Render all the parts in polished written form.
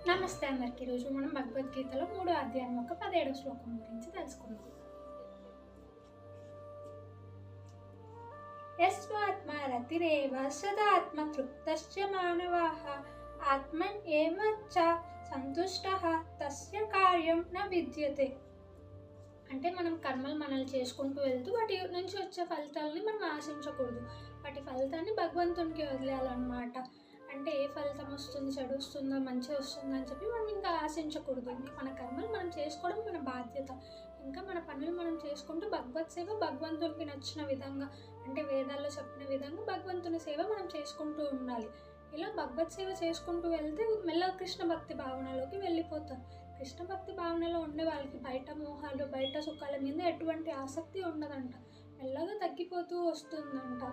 నమస్తే అందరికీ. ఈరోజు మనం భగవద్గీతలో 3వ అధ్యాయం యొక్క 17వ శ్లోకం గురించి తెలుసుకుందాం. యస్వాత్మ రతిరేవ సదాత్మ తృప్తశ్చ మానవాః ఆత్మన్ ఏవ చ సంతుష్టః తస్య కార్యం న విద్యతే. అంటే మనం కర్మలు మనల్ని చేసుకుంటూ వెళ్తూ వాటి నుంచి వచ్చే ఫలితాలని మనం ఆశించకూడదు. వాటి ఫలితాన్ని భగవంతునికి వదిలేయాలన్నమాట. అంటే ఏ ఫలితం వస్తుంది, చెడు వస్తుందా, మంచి వస్తుందా అని చెప్పి మనం ఇంకా ఆశించకూడదు. ఇంకా మన కర్మలు మనం చేసుకోవడం మన బాధ్యత. ఇంకా మన పనులు మనం చేసుకుంటూ భగవత్ సేవ భగవంతునికి నచ్చిన విధంగా, అంటే వేదాల్లో చెప్పిన విధంగా భగవంతుని సేవ మనం చేసుకుంటూ ఉండాలి. ఇలా భగవత్ సేవ చేసుకుంటూ వెళ్తే మెల్లగా కృష్ణ భక్తి భావనలోకి వెళ్ళిపోతారు. కృష్ణ భక్తి భావనలో ఉండే వాళ్ళకి బయట మోహాలు, బయట సుఖాల మీద ఎటువంటి ఆసక్తి ఉండదంట. మెల్లగా తగ్గిపోతూ వస్తుందంట.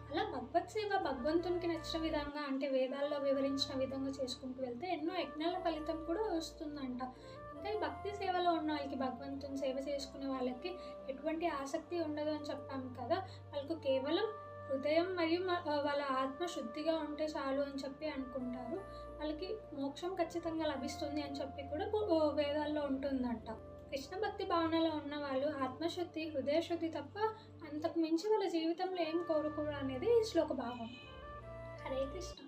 అలా భగవత్ సేవ భగవంతునికి నచ్చిన విధంగా, అంటే వేదాల్లో వివరించిన విధంగా చేసుకుంటూ వెళ్తే ఎన్నో యజ్ఞాల ఫలితం కూడా వస్తుందంట. ఇంకా ఈ భక్తి సేవలో ఉన్న వాళ్ళకి, భగవంతుని సేవ చేసుకునే వాళ్ళకి ఎటువంటి ఆసక్తి ఉండదు అని చెప్పాము కదా. వాళ్ళకు కేవలం హృదయం మరియు వాళ్ళ ఆత్మ శుద్ధిగా ఉంటే చాలు అని చెప్పి అనుకుంటారు. వాళ్ళకి మోక్షం ఖచ్చితంగా లభిస్తుంది అని చెప్పి కూడా వేదాల్లో ఉంటుందంట. కృష్ణ భక్తి భావనలో ఉన్న వాళ్ళు ఆత్మశుద్ధి, హృదయశుద్ధి తప్ప అంతకు మించి వాళ్ళ జీవితంలో ఏం కోరుకోరు అనేది ఈ శ్లోక భావం. హరే కృష్ణ.